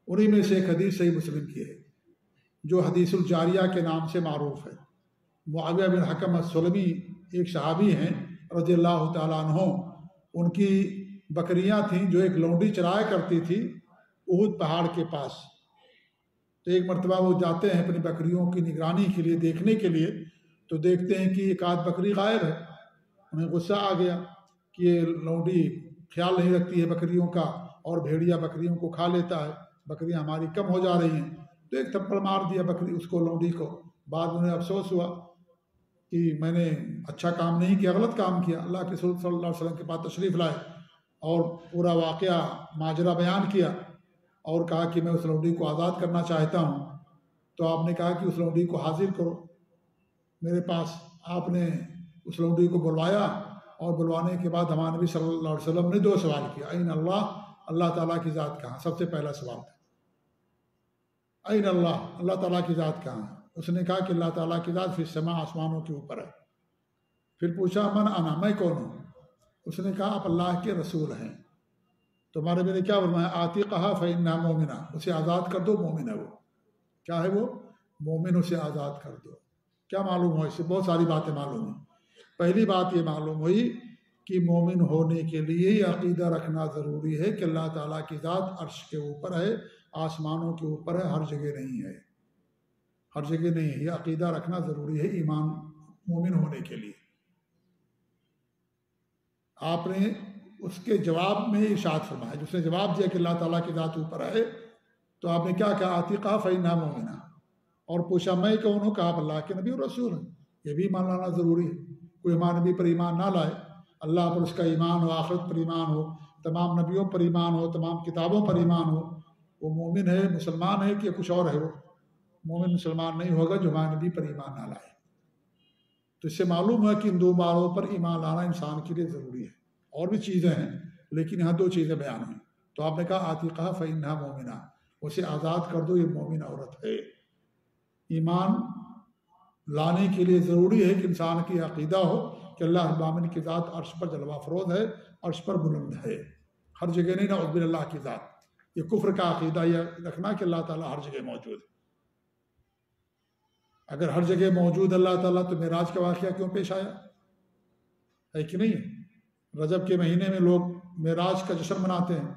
انہی میں سے ایک حدیث صحیح مسلم کی ہے جو حدیث الجاریہ کے نام سے معروف ہے۔ معاویہ بن حکم السلمی ایک صحابی ہیں رضی اللہ تعالیٰ عنہ، ان کی بکریاں تھیں جو ایک لونڈی چرایا کرتی تھی احد پہاڑ کے پاس۔ تو ایک مرتبہ وہ جاتے ہیں اپنی بکریوں کی نگرانی کے لیے، دیکھنے کے لیے، تو دیکھتے ہیں کہ ایک آدھ بکری غائب ہے۔ انہیں غصہ آ گیا کہ یہ لونڈی خیال نہیں رکھتی ہے بکریوں کا اور بھیڑیا بکریوں کو کھا لیتا ہے، بکریاں ہماری کم ہو جا رہی ہیں۔ تو ایک تھپڑ مار دیا بکری اس کو، لونڈی کو۔ بعد انہیں افسوس ہوا کہ میں نے اچھا کام نہیں کیا، غلط کام کیا۔ اللہ کے رسول صلی اللہ علیہ وسلم کے پاس تشریف لائے اور پورا واقعہ ماجرا بیان کیا اور کہا کہ میں اس لونڈی کو آزاد کرنا چاہتا ہوں۔ تو آپ نے کہا کہ اس لونڈی کو حاضر کرو میرے پاس۔ آپ نے اس لونڈی کو بلوایا اور بلوانے کے بعد ہمارے نبی صلی اللہ علیہ وسلم نے 2 سوال کیا، این اللہ، اللہ تعالیٰ کی ذات کہاں؟ سب سے پہلا سوال تھا این اللہ، اللہ تعالیٰ کی ذات کہاں ہے؟ اس نے کہا کہ اللہ تعالیٰ کی ذات فی السماء، آسمانوں کے اوپر ہے۔ پھر پوچھا من انا، میں کون ہوں؟ اس نے کہا آپ اللہ کے رسول ہیں۔ تو ہمارے نبی نے کیا فرمایا؟ عاتقھا فإنھا مؤمنہ، اسے آزاد کر دو، مومن ہے وہ۔ کیا ہے وہ؟ مومن، اسے آزاد کر دو۔ کیا معلوم ہو؟ اس سے بہت ساری باتیں معلوم ہیں۔ پہلی بات یہ معلوم ہوئی کہ مومن ہونے کے لیے یہ عقیدہ رکھنا ضروری ہے کہ اللہ تعالیٰ کی ذات عرش کے اوپر ہے، آسمانوں کے اوپر ہے، ہر جگہ نہیں ہے، ہر جگہ نہیں ہے۔ یہ عقیدہ رکھنا ضروری ہے ایمان مومن ہونے کے لیے۔ آپ نے اس کے جواب میں ارشاد فرمایا، جس نے جواب دیا کہ اللہ تعالیٰ کی ذات اوپر ہے، تو آپ نے کیا کہا؟ عاتقھا فإنھا مؤمنہ۔ اور پوچھا میں کون ہوں؟ کہا آپ اللہ کے نبی اور رسول ہیں۔ یہ بھی ایمان لانا ضروری ہے۔ کوئی ہمارے نبی پر ایمان نہ لائے، اللہ پر اس کا ایمان ہو، آخرت پر ایمان ہو، تمام نبیوں پر ایمان ہو، تمام کتابوں پر ایمان ہو، وہ مومن ہے، مسلمان ہے کہ کچھ اور ہے؟ وہ مومن مسلمان نہیں ہوگا جو ہمارے نبی پر ایمان نہ لائے۔ تو اس سے معلوم ہے کہ ان 2 باتوں پر ایمان لانا انسان کے لیے ضروری ہے۔ اور بھی چیزیں ہیں لیکن یہاں 2 چیزیں بیان ہوئیں۔ تو آپ نے کہا عاتقھا فإنھا مؤمنہ، اسے آزاد کر دو، یہ مومن عورت ہے۔ ایمان لانے کے لیے ضروری ہے کہ انسان کی عقیدہ ہو کہ اللہ رب العالمین کی ذات عرش پر جلوہ فروز ہے، عرش پر بلند ہے، ہر جگہ نہیں۔ نعوذ باللہ، اللہ کی ذات، یہ کفر کا عقیدہ یہ رکھنا کہ اللہ تعالیٰ ہر جگہ موجود ہے۔ اگر ہر جگہ موجود اللہ تعالیٰ تو معراج کا واقعہ کیوں پیش آیا؟ ہے کہ نہیں؟ رجب کے مہینے میں لوگ معراج کا جشن مناتے ہیں۔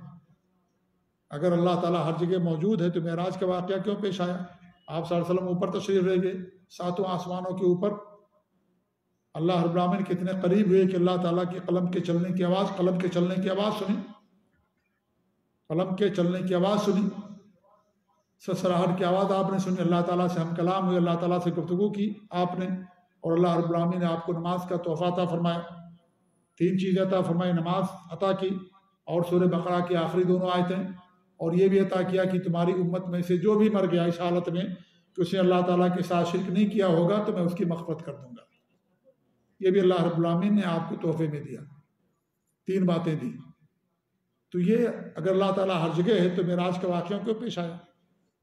اگر اللہ تعالیٰ ہر جگہ موجود ہے تو معراج کا واقعہ کیوں پیش آیا؟ آپ صلی اللہ علیہ وسلم اوپر تشریف لے گئے، 7 آسمانوں کے اوپر۔ اللہ رب العالمین کتنے قریب ہوئے کہ اللہ تعالیٰ کی قلم کے چلنے کی آواز، قلم کے چلنے کی آواز سنی، قلم کے چلنے کی آواز سنی، سسراہٹ کی آواز آپ نے سنی، اللہ تعالیٰ سے ہم کلام ہوئے، اللہ تعالیٰ سے گفتگو کی آپ نے، اور اللہ رب العالمین نے آپ کو نماز کا تحفہ عطا فرمایا۔ 3 چیزیں عطا فرمائی، نماز عطا کی اور سورہ بقرہ کی آخری 2 آیتیں، اور یہ بھی عطا کیا کہ تمہاری امت میں سے جو بھی مر گیا اس حالت میں کہ اس نے اللہ تعالیٰ کے ساتھ شرک نہیں کیا ہوگا تو میں اس کی مغفرت کر دوں گا۔ یہ بھی اللہ رب العالمین نے آپ کو تحفے میں دیا، 3 باتیں دی۔ تو یہ اگر اللہ تعالیٰ ہر جگہ ہے تو معراج کا واقعہ کیوں پیش آیا؟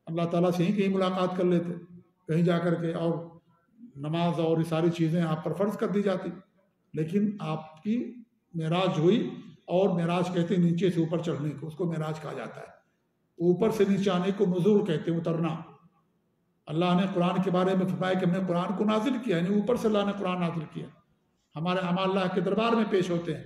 اللہ تعالیٰ سے ہی کہیں ملاقات کر لیتے کہیں جا کر کے، اور نماز اور یہ ساری چیزیں آپ پر فرض کر دی جاتی، لیکن آپ کی معراج ہوئی اور معراج کہتے ہیں نیچے سے اوپر چڑھنے کو، اس کو معراج کہا جاتا ہے۔ اوپر سے نیچے آنے کو نزول کہتے ہیں، اترنا۔ اللہ نے قرآن کے بارے میں فرمایا کہ ہم نے قرآن کو نازل کیا، یعنی اوپر سے اللہ نے قرآن نازل کیا، ہمارے اعمال اللہ کے دربار میں پیش ہوتے ہیں۔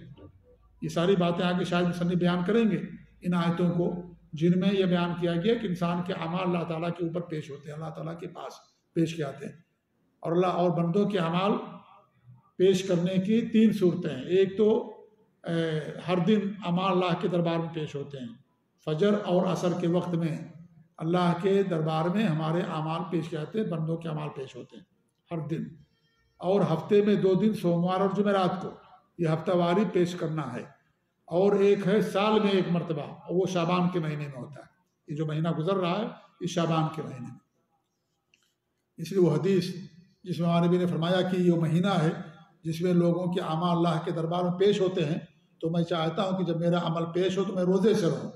یہ ساری باتیں آگے شاید مصنف بیان کریں گے ان آیتوں کو، جن میں یہ بیان کیا گیا کہ انسان کے اعمال اللہ تعالیٰ کے اوپر پیش ہوتے ہیں، اللہ تعالیٰ کے پاس پیش کیے جاتے ہیں۔ اور اللہ اور بندوں کے اعمال پیش کرنے کی 3 صورتیں ہیں۔ ایک تو ہر دن اعمال اللہ کے دربار میں پیش ہوتے ہیں، فجر اور عصر کے وقت میں اللہ کے دربار میں ہمارے اعمال پیش کیے جاتے ہیں، بندوں کے اعمال پیش ہوتے ہیں ہر دن۔ اور ہفتے میں 2 دن سوموار اور جمعرات کو یہ ہفتہ واری پیش کرنا ہے۔ اور ایک ہے سال میں 1 مرتبہ، اور وہ شعبان کے مہینے میں ہوتا ہے۔ یہ جو مہینہ گزر رہا ہے یہ شعبان کے مہینے میں، اس لیے وہ حدیث جس میں ہمارے نبی نے فرمایا کہ یہ مہینہ ہے جس میں لوگوں کے اعمال اللہ کے دربار میں پیش ہوتے ہیں، تو میں چاہتا ہوں کہ جب میرا عمل پیش ہو تو میں روزے سے رہوں۔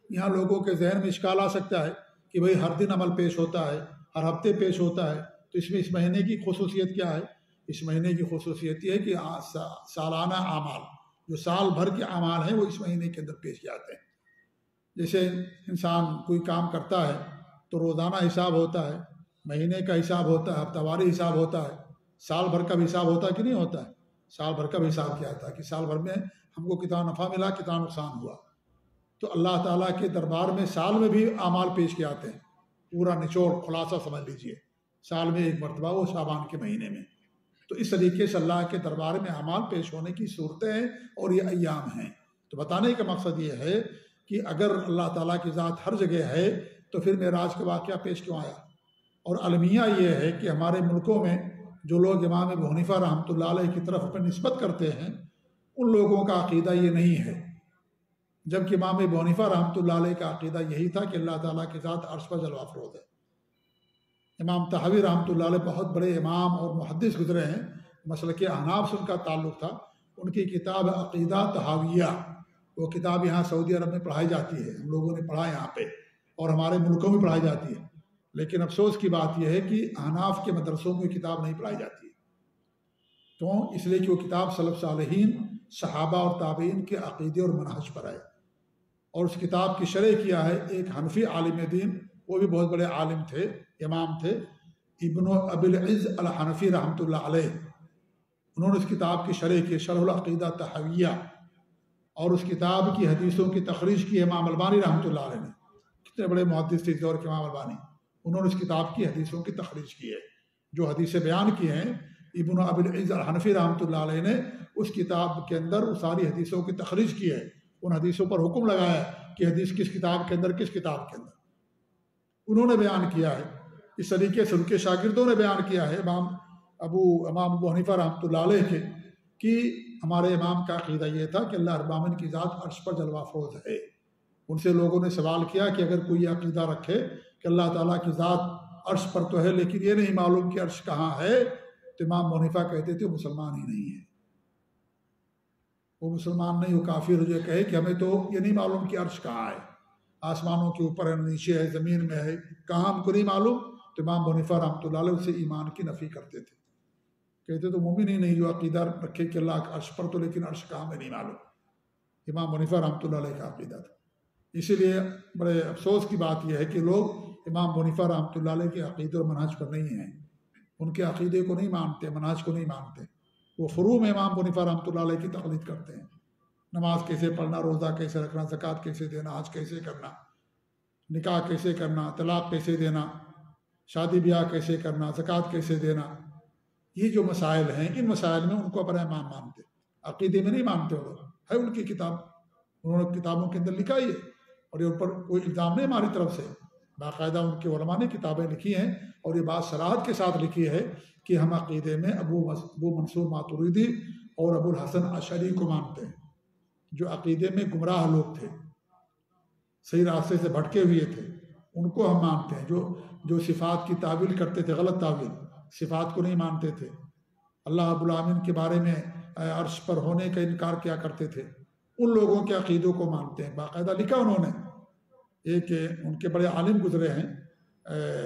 یہاں لوگوں کے ذہن میں اشکال آ سکتا ہے کہ بھئی ہر دن عمل پیش ہوتا ہے، ہر ہفتے پیش ہوتا ہے، تو اس میں اس مہینے کی خصوصیت کیا ہے؟ اس مہینے کی خصوصیت یہ ہے کہ سالانہ اعمال، جو سال بھر کے اعمال ہیں وہ اس مہینے کے اندر پیش جاتے ہیں۔ جیسے انسان کوئی کام کرتا ہے تو روزانہ حساب ہوتا ہے، مہینے کا حساب ہوتا ہے، ہفتہ واری حساب ہوتا ہے، سال بھر کا بھی حساب ہوتا ہے کہ نہیں ہوتا ہے؟ سال بھر کا بھی حساب کیا جاتا ہے کہ سال بھر میں ہم کو کتنا نفع ملا، کتنا نقصان ہوا۔ تو اللہ تعالیٰ کے دربار میں سال میں بھی اعمال پیش کیے جاتے ہیں، پورا نچوڑ خلاصہ سمجھ لیجئے، سال میں 1 مرتبہ، وہ شعبان کے مہینے میں۔ تو اس طریقے سے اللہ کے دربار میں اعمال پیش ہونے کی صورتیں ہیں اور یہ ایام ہیں۔ تو بتانے کا مقصد یہ ہے کہ اگر اللہ تعالیٰ کی ذات ہر جگہ ہے تو پھر معراج کا واقعہ پیش کیوں آیا؟ اور المیہ یہ ہے کہ ہمارے ملکوں میں جو لوگ امام ابو حنیفہ رحمۃ اللہ علیہ کی طرف اپنی نسبت کرتے ہیں، ان لوگوں کا عقیدہ یہ نہیں ہے، جبکہ امام ابو حنیفہ رحمۃ اللہ علیہ کا عقیدہ یہی تھا کہ اللہ تعالیٰ کی ذات عرش پر جلوہ افروز ہے۔ امام طحاوی رحمۃ اللہ علیہ بہت بڑے امام اور محدث گزرے ہیں، مسلک احناف سے ان کا تعلق تھا۔ ان کی کتاب عقیدہ طحاویہ، وہ کتاب یہاں سعودی عرب میں پڑھائی جاتی ہے، ہم لوگوں نے پڑھا یہاں پہ، اور ہمارے ملکوں میں پڑھائی جاتی ہے۔ لیکن افسوس کی بات یہ ہے کہ احناف کے مدرسوں میں کتاب نہیں پڑھائی جاتی ہے۔ کیوں؟ اس لیے کہ وہ کتاب سلف صالحین، صحابہ اور تابعین کے عقیدے اور منہج پر ہے۔ اور اس کتاب کی شرح کیا ہے ایک حنفی عالم دین، وہ بھی بہت بڑے عالم تھے، امام تھے، ابن ابی العز الحنفی رحمۃ اللہ علیہ۔ انہوں نے اس کتاب کی شرح کی، شرح العقیدہ طحاویہ، اور اس کتاب کی حدیثوں کی تخریج کی امام البانی رحمۃ اللہ علیہ نے۔ کتنے بڑے محدث تھے دور کے امام البانی، انہوں نے اس کتاب کی حدیثوں کی تخریج کی ہے۔ جو حدیثیں بیان کی ہیں ابن ابی العز الحنفی رحمۃ اللہ علیہ نے اس کتاب کے اندر وہ ساری حدیثوں کی تخریج کی ہے، ان حدیثوں پر حکم لگایا کہ حدیث کس کتاب کے اندر، کس کتاب کے اندر انہوں نے بیان کیا ہے۔ اس طریقے سے ان کے شاگردوں نے بیان کیا ہے امام ابو حنیفہ رحمۃ اللہ علیہ کے، کہ ہمارے امام کا عقیدہ یہ تھا کہ اللہ رب العالمین کی ذات عرش پر جلوہ افروز ہے۔ ان سے لوگوں نے سوال کیا کہ اگر کوئی عقیدہ رکھے کہ اللہ تعالیٰ کی ذات عرش پر تو ہے لیکن یہ نہیں معلوم کہ عرش کہاں ہے، تو امام ابو حنیفہ کہتے تھے وہ مسلمان ہی نہیں ہے، وہ مسلمان نہیں، وہ کافر جو کہے کہ ہمیں تو یہ نہیں معلوم کہ عرش کہاں ہے، آسمانوں کے اوپر ہے، نیچے ہے، زمین میں ہے، کہاں ہم کو نہیں معلوم۔ تو امام ابو حنیفہ رحمۃ اللہ علیہ سے ایمان کی نفی کرتے تھے، کہتے تو مومن ہی نہیں جو عقیدہ رکھے کہ اللہ عرش پر تو لیکن عرش کہاں میں نہیں معلوم۔ امام ابو حنیفہ رحمۃ اللہ علیہ کا عقیدہ تھا۔ اسی لیے بڑے افسوس کی بات یہ ہے کہ لوگ امام ابو حنیفہ رحمۃ اللہ علیہ کے عقیدے اور منہج پر نہیں ہیں، ان کے عقیدے کو نہیں مانتے، منہج کو نہیں مانتے، وہ فروع میں امام ابو حنیفہ رحمۃ اللہ علیہ کی تقلید کرتے ہیں۔ نماز کیسے پڑھنا، روزہ کیسے رکھنا، زکوٰۃ کیسے دینا، حج کیسے کرنا، نکاح کیسے کرنا، طلاق کیسے دینا، شادی بیاہ کیسے کرنا، زکوٰۃ کیسے دینا، یہ جو مسائل ہیں ان مسائل میں ان کو اپنا امام مانتے، عقیدے میں نہیں مانتے۔ وہ ہے ان کی کتاب، انہوں نے کتابوں کے اندر لکھا ہی ہے، اور یہ اوپر کوئی الزام نہیں ہماری طرف سے، باقاعدہ ان کے علماء نے کتابیں لکھی ہیں اور یہ بات صراحت کے ساتھ لکھی ہے کہ ہم عقیدے میں ابو منصور ماتوریدی اور ابو الحسن اشعری کو مانتے ہیں، جو عقیدے میں گمراہ لوگ تھے، صحیح راستے سے بھٹکے ہوئے تھے، ان کو ہم مانتے ہیں۔ جو صفات کی تعویل کرتے تھے، غلط تعویل، صفات کو نہیں مانتے تھے، اللہ رب العالمین کے بارے میں عرش پر ہونے کا انکار کیا کرتے تھے، ان لوگوں کے عقیدوں کو مانتے ہیں۔ باقاعدہ لکھا انہوں نے، ایک ان کے بڑے عالم گزرے ہیں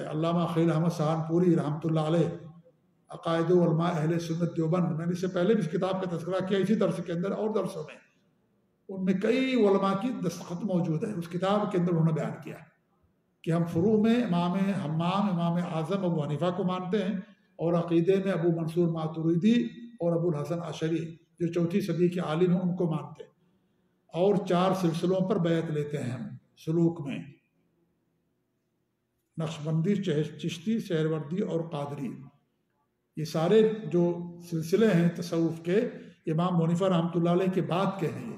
علامہ خلیل احمد سہارنپوری رحمۃ اللہ علیہ، عقائد علماء اہل سنت دیوبند، میں نے اس سے پہلے بھی اس کتاب کا تذکرہ کیا اسی درس کے اندر اور درسوں میں۔ ان میں کئی علماء کی دستخط موجود ہے. اس کتاب کے اندر انہوں نے بیان کیا ہے کہ ہم فروع میں امام حمام امام اعظم ابو حنیفہ کو مانتے ہیں، اور عقیدے میں ابو منصور ماتوریدی اور ابو الحسن عشری جو 4 صدی کے عالم ہیں ان کو مانتے ہیں، اور 4 سلسلوں پر بیعت لیتے ہیں ہم سلوک میں: نقشبندی، چشتی، سہروردی اور قادری. یہ سارے جو سلسلے ہیں تصوف کے، امام ابو حنیفہ رحمۃ اللہ علیہ کے بعد کے ہیں. یہ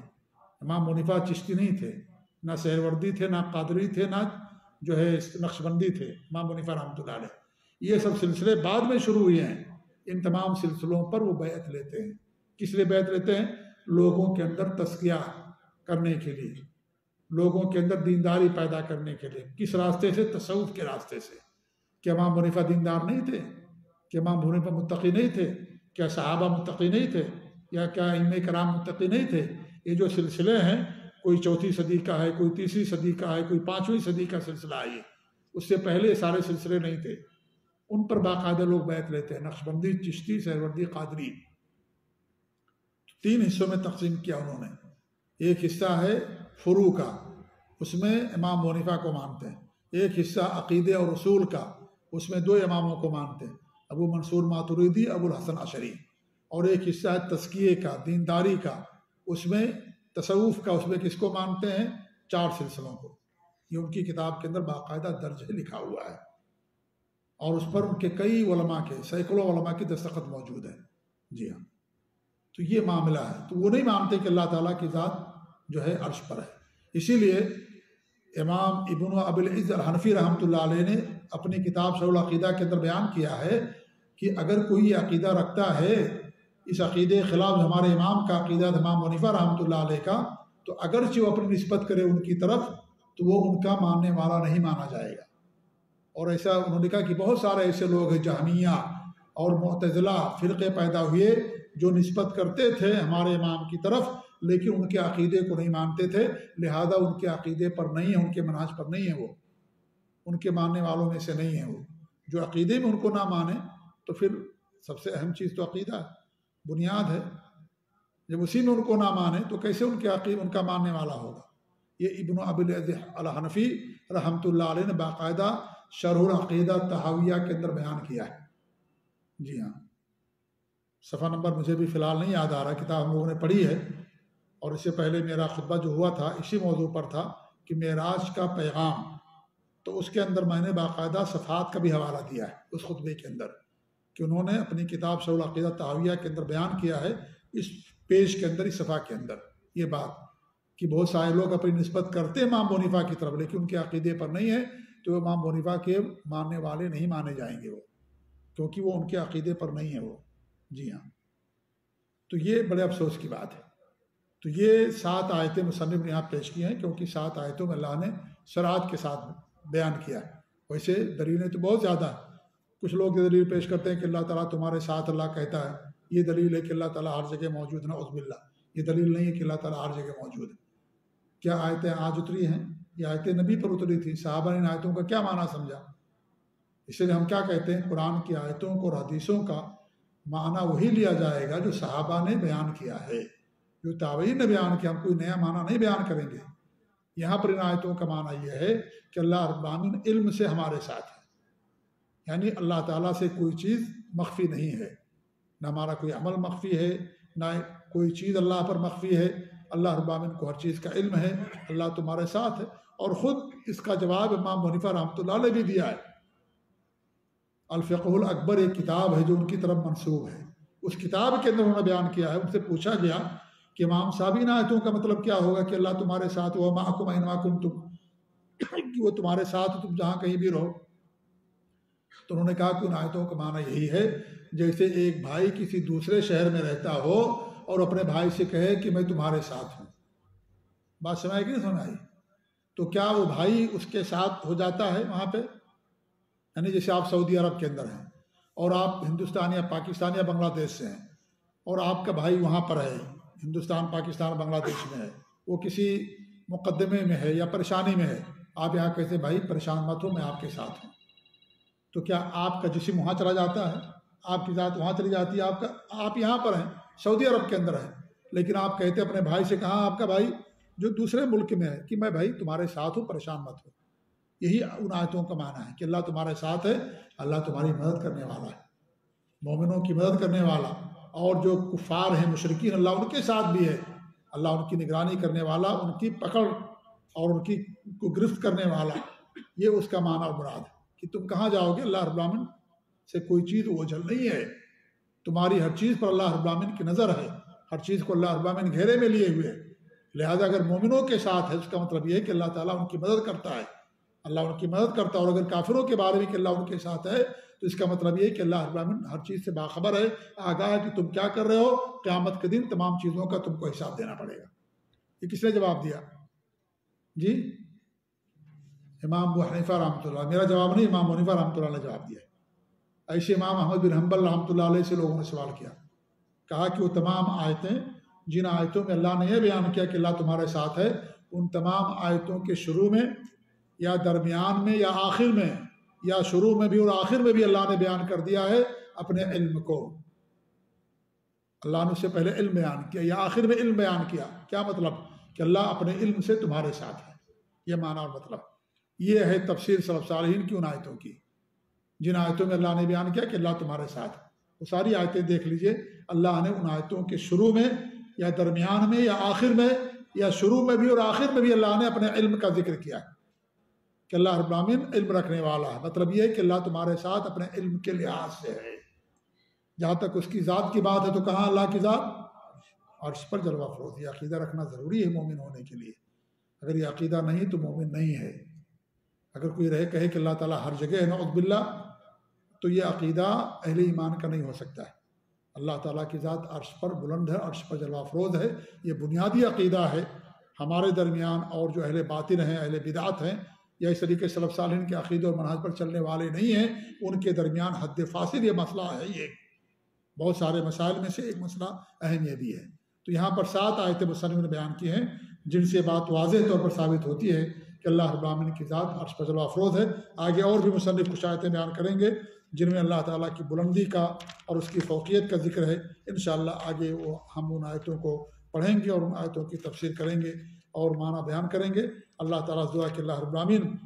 امام ابو حنیفہ چشتی نہیں تھے، نہ سہروردی تھے، نہ قادری تھے، نہ جو ہے نقشبندی تھے. امام ابو حنیفہ رحمۃ اللہ علیہ یہ سب سلسلے بعد میں شروع ہوئے ہیں. ان تمام سلسلوں پر وہ بیعت لیتے ہیں. کس لیے بیعت لیتے ہیں؟ لوگوں کے اندر تزکیہ کرنے کے لیے، لوگوں کے اندر دینداری پیدا کرنے کے لیے. کس راستے سے؟ تصوف کے راستے سے. کہ امام ابو حنیفہ دیندار نہیں تھے؟ کہ امام ابو حنیفہ متقی نہیں تھے؟ کیا صحابہ متقی نہیں تھے؟ یا کیا ائمہ کرام متقی نہیں تھے؟ یہ جو سلسلے ہیں، کوئی 4 صدی کا ہے، کوئی 3 صدی کا ہے، کوئی 5ویں صدی کا سلسلہ ہے. یہ اس سے پہلے سارے سلسلے نہیں تھے. ان پر باقاعدہ لوگ بیعت لیتے ہیں: نقشبندی، چشتی، سہروردی، قادری. 3 حصوں میں تقسیم کیا انہوں نے. ایک حصہ ہے فروع کا، اس میں امام ابو حنیفہ کو مانتے ہیں. ایک حصہ عقیدے اور اصول کا، اس میں 2 اماموں کو مانتے ہیں: ابو منصور ماتوریدی، ابو الحسن عشری. اور ایک حصہ ہے تزکیے کا، دینداری کا، اس میں تصوف کا. اس میں کس کو مانتے ہیں؟ 4 سلسلوں کو. یہ ان کی کتاب کے اندر باقاعدہ درج ہے، لکھا ہوا ہے، اور اس پر ان کے کئی علماء کے، سینکڑوں علماء کی دستخط موجود ہے. جی ہاں. تو یہ معاملہ ہے. تو وہ نہیں مانتے کہ اللہ تعالیٰ کی ذات جو ہے عرش پر ہے. اسی لیے امام ابن ابی العز الحنفی رحمۃ اللہ علیہ نے اپنی کتاب شرح العقیدہ کے اندر بیان کیا ہے کہ اگر کوئی یہ عقیدہ رکھتا ہے، اس عقیدے کے خلاف ہمارے امام کا عقیدہ، امام ابو حنیفہ رحمۃ اللہ علیہ کا، تو اگرچہ وہ اپنی نسبت کرے ان کی طرف، تو وہ ان کا ماننے والا نہیں مانا جائے گا. اور ایسا انہوں نے کہا کہ بہت سارے ایسے لوگ ہیں، جہمیہ اور معتزلہ فرقے پیدا ہوئے جو نسبت کرتے تھے ہمارے امام کی طرف، لیکن ان کے عقیدے کو نہیں مانتے تھے، لہذا ان کے عقیدے پر نہیں ہے، ان کے منہج پر نہیں ہے، وہ ان کے ماننے والوں میں سے نہیں ہے. وہ جو عقیدے میں ان کو نہ مانے، تو پھر سب سے اہم چیز تو عقیدہ ہے، بنیاد ہے. جب اسی میں ان کو نہ مانے تو کیسے ان کے عقیدے ان کا ماننے والا ہوگا؟ یہ ابن ابی العز الحنفی رحمۃ اللہ علیہ نے باقاعدہ شرح العقیدہ طحاویہ کے اندر بیان کیا ہے. جی ہاں. صفحہ نمبر مجھے بھی فی الحال نہیں یاد آ رہا، کتاب ہم لوگوں نے پڑھی ہے، اور اس سے پہلے میرا خطبہ جو ہوا تھا اسی موضوع پر تھا کہ معراج کا پیغام. تو اس کے اندر میں نے باقاعدہ صفحات کا بھی حوالہ دیا ہے اس خطبے کے اندر، کہ انہوں نے اپنی کتاب شرح العقیدہ طحاویہ کے اندر بیان کیا ہے، اس پیج کے اندر، اس صفحہ کے اندر، یہ بات کہ بہت سارے لوگ اپنی نسبت کرتے امام ابو حنیفہ کی طرف، لیکن ان کے عقیدے پر نہیں ہے، تو امام ابو حنیفہ کے ماننے والے نہیں مانے جائیں گے وہ، کیونکہ وہ ان کے عقیدے پر نہیں ہے وہ. جی ہاں. تو یہ بڑے افسوس کی بات ہے. تو یہ 7 آیتیں مصنف نے یہاں پیش کی ہیں، کیونکہ 7 آیتوں میں اللہ نے صراحت کے ساتھ بیان کیا ہے. ویسے دلیلیں تو بہت زیادہ ہیں. کچھ لوگ یہ دلیل پیش کرتے ہیں کہ اللہ تعالیٰ تمہارے ساتھ اللہ کہتا ہے، یہ دلیل ہے کہ اللہ تعالیٰ ہر جگہ موجود ہے، نعوذ باللہ. یہ دلیل نہیں ہے کہ اللہ تعالیٰ ہر جگہ موجود ہے. کیا آیتیں آج اتری ہیں؟ یہ آیتیں نبی پر اتری تھی. صحابہ نے ان آیتوں کا کیا معنی سمجھا؟ اس لیے ہم کیا کہتے ہیں، قرآن کی آیتوں کو اور حدیثوں کا معنی وہی لیا جائے گا جو صحابہ نے بیان کیا ہے، جو تابعین نے بیان کیا. ہم کوئی نیا معنی نہیں بیان کریں گے. یہاں پر ان آیتوں کا معنی یہ ہے کہ اللہ رب العالمین علم سے ہمارے ساتھ ہے، یعنی اللہ تعالیٰ سے کوئی چیز مخفی نہیں ہے، نہ ہمارا کوئی عمل مخفی ہے، نہ کوئی چیز اللہ پر مخفی ہے. اللہ رب العالمین کو ہر چیز کا علم ہے. اللہ تمہارے ساتھ ہے. اور خود اس کا جواب امام ابو حنیفہ رحمۃ اللہ علیہ بھی دیا ہے. الفقہ الاکبر ایک کتاب ہے جو ان کی طرف منسوب ہے، اس کتاب کے اندر انہوں نے بیان کیا ہے. ان سے پوچھا گیا کہ امام صاحب ان آیتوں کا مطلب کیا ہوگا کہ اللہ تمہارے ساتھ ہوا، معکم اینما کنتم، کہ وہ تمہارے ساتھ تم جہاں کہیں بھی رہو. تو انہوں نے کہا کہ ان آیتوں کا معنی یہی ہے جیسے ایک بھائی کسی دوسرے شہر میں رہتا ہو اور اپنے بھائی سے کہے کہ میں تمہارے ساتھ ہوں. بات سمجھ کہ نہیں سمجھ آئی؟ تو کیا وہ بھائی اس کے ساتھ ہو جاتا ہے وہاں پہ؟ یعنی جیسے آپ سعودی عرب کے اندر ہیں اور آپ ہندوستان یا پاکستان یا بنگلہ دیش سے ہیں، اور آپ کا بھائی وہاں پر ہے، ہندوستان، پاکستان، بنگلہ دیش میں ہے، وہ کسی مقدمے میں ہے یا پریشانی میں ہے. آپ یہاں کہتے بھائی پریشان مت ہو، میں آپ کے ساتھ ہوں. تو کیا آپ کا جسم وہاں چلا جاتا ہے؟ آپ کی ذات وہاں چلی جاتی ہے؟ آپ یہاں پر ہیں، سعودی عرب کے اندر ہیں، لیکن آپ کہتے اپنے بھائی سے، کہاں آپ کا بھائی؟ جو دوسرے ملک میں ہے کہ میں بھائی تمہارے ساتھ ہوں، پریشان مت ہو۔ یہی ان آیتوں کا معنی ہے کہ اللہ تمہارے ساتھ ہے، اللہ تمہاری مدد کرنے والا ہے، مومنوں کی مدد کرنے والا۔ اور جو کفار ہیں، مشرکین، اللہ ان کے ساتھ بھی ہے، اللہ ان کی نگرانی کرنے والا، ان کی پکڑ اور ان کی کو گرفت کرنے والا۔ یہ اس کا معنی اور مراد ہے کہ تم کہاں جاؤ گے، اللہ رب العالمین سے کوئی چیز اوجھل نہیں ہے، تمہاری ہر چیز پر اللہ رب العالمین کی نظر ہے، ہر چیز کو اللہ رب العالمین گھیرے میں لیے ہوئے ہے۔ لہذا اگر مومنوں کے ساتھ ہے، اس کا مطلب یہ ہے کہ اللہ تعالیٰ ان کی مدد کرتا ہے، اللہ ان کی مدد کرتا ہے۔ اور اگر کافروں کے بارے میں کہ اللہ ان کے ساتھ ہے، تو اس کا مطلب یہ ہے کہ اللہ رب العالمین ہر چیز سے باخبر ہے، آگاہ ہے کہ تم کیا کر رہے ہو، قیامت کے دن تمام چیزوں کا تم کو حساب دینا پڑے گا۔ یہ کس نے جواب دیا؟ جی امام ابو حنیفہ رحمۃ اللہ۔ میرا جواب نہیں، امام ابو حنیفہ رحمۃ اللہ نے جواب دیا ہے۔ ایسے امام احمد بن حنبل رحمۃ اللہ علیہ سے لوگوں نے سوال کیا، کہا کہ وہ تمام آیتیں جن آیتوں میں اللہ نے یہ بیان کیا کہ اللہ تمہارے ساتھ ہے، ان تمام آیتوں کے شروع میں یا درمیان میں یا آخر میں، یا شروع میں بھی اور آخر میں بھی اللہ نے بیان کر دیا ہے اپنے علم کو۔ اللہ نے اس سے پہلے علم بیان کیا یا آخر میں علم بیان کیا۔ کیا مطلب؟ کہ اللہ اپنے علم سے تمہارے ساتھ ہے، یہ معنی اور مطلب۔ یہ ہے تفسیر سلف صالحین کی ان آیتوں کی، جن آیتوں میں اللہ نے بیان کیا کہ اللہ تمہارے ساتھ ہے۔ وہ ساری آیتیں دیکھ لیجئے، اللہ نے ان آیتوں کے شروع میں یا درمیان میں یا آخر میں یا شروع میں بھی اور آخر میں بھی اللہ نے اپنے علم کا ذکر کیا ہے کہ اللہ رب العالمین علم رکھنے والا ہے۔ مطلب یہ ہے کہ اللہ تمہارے ساتھ اپنے علم کے لحاظ سے ہے۔ جہاں تک اس کی ذات کی بات ہے تو کہاں اللہ کی ذات؟ عرش پر جلوہ افروز۔ یہ عقیدہ رکھنا ضروری ہے مومن ہونے کے لیے۔ اگر یہ عقیدہ نہیں تو مومن نہیں ہے۔ اگر کوئی کہے کہ اللہ تعالیٰ ہر جگہ ہے، نعوذ باللہ، تو یہ عقیدہ اہل ایمان کا نہیں ہو سکتا ہے۔ اللہ تعالیٰ کی ذات عرش پر بلند ہے، عرش پر جلوہ افروز ہے، یہ بنیادی عقیدہ ہے۔ ہمارے درمیان اور جو اہل باطن ہیں، اہل بدعت ہیں، یا اس طریقے سلف صالحین کے عقیدے اور منہج پر چلنے والے نہیں ہیں، ان کے درمیان حد فاصل یہ مسئلہ ہے۔ یہ بہت سارے مسائل میں سے ایک مسئلہ اہم یہ بھی ہے۔ تو یہاں پر 7 آیتیں مصنف نے بیان کی ہیں جن سے بات واضح طور پر ثابت ہوتی ہے کہ اللہ رب العالمین کی ذات عرش پر جلوہ افروز ہے۔ آگے اور بھی مصنف کچھ آیتیں بیان کریں گے جن میں اللہ تعالیٰ کی بلندی کا اور اس کی فوقیت کا ذکر ہے۔ انشاءاللہ آگے ہم ان آیتوں کو پڑھیں گے اور ان آیتوں کی تفسیر کریں گے اور معنی بیان کریں گے۔ اللہ تعالیٰ سے دعا کہ اللہ رب العالمین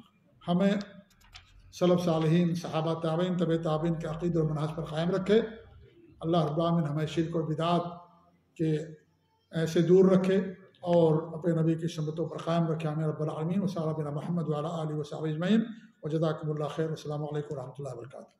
ہمیں سلف صالحین، صحابہ، تابعین، تبع تابعین کے عقیدے اور منہج پر قائم رکھے۔ اللہ رب العالمین ہمیں شرک اور بدعات کے ایسے دور رکھے اور اپنے نبی کی سنتوں پر قائم رکھے۔ آمین رب العالمین۔ وصلی اللہ علی محمد وعلی آلہ وصحبہ اجمعین۔ وجزاکم اللہ خیر۔ السلام علیکم ورحمۃ اللہ وبرکاتہ۔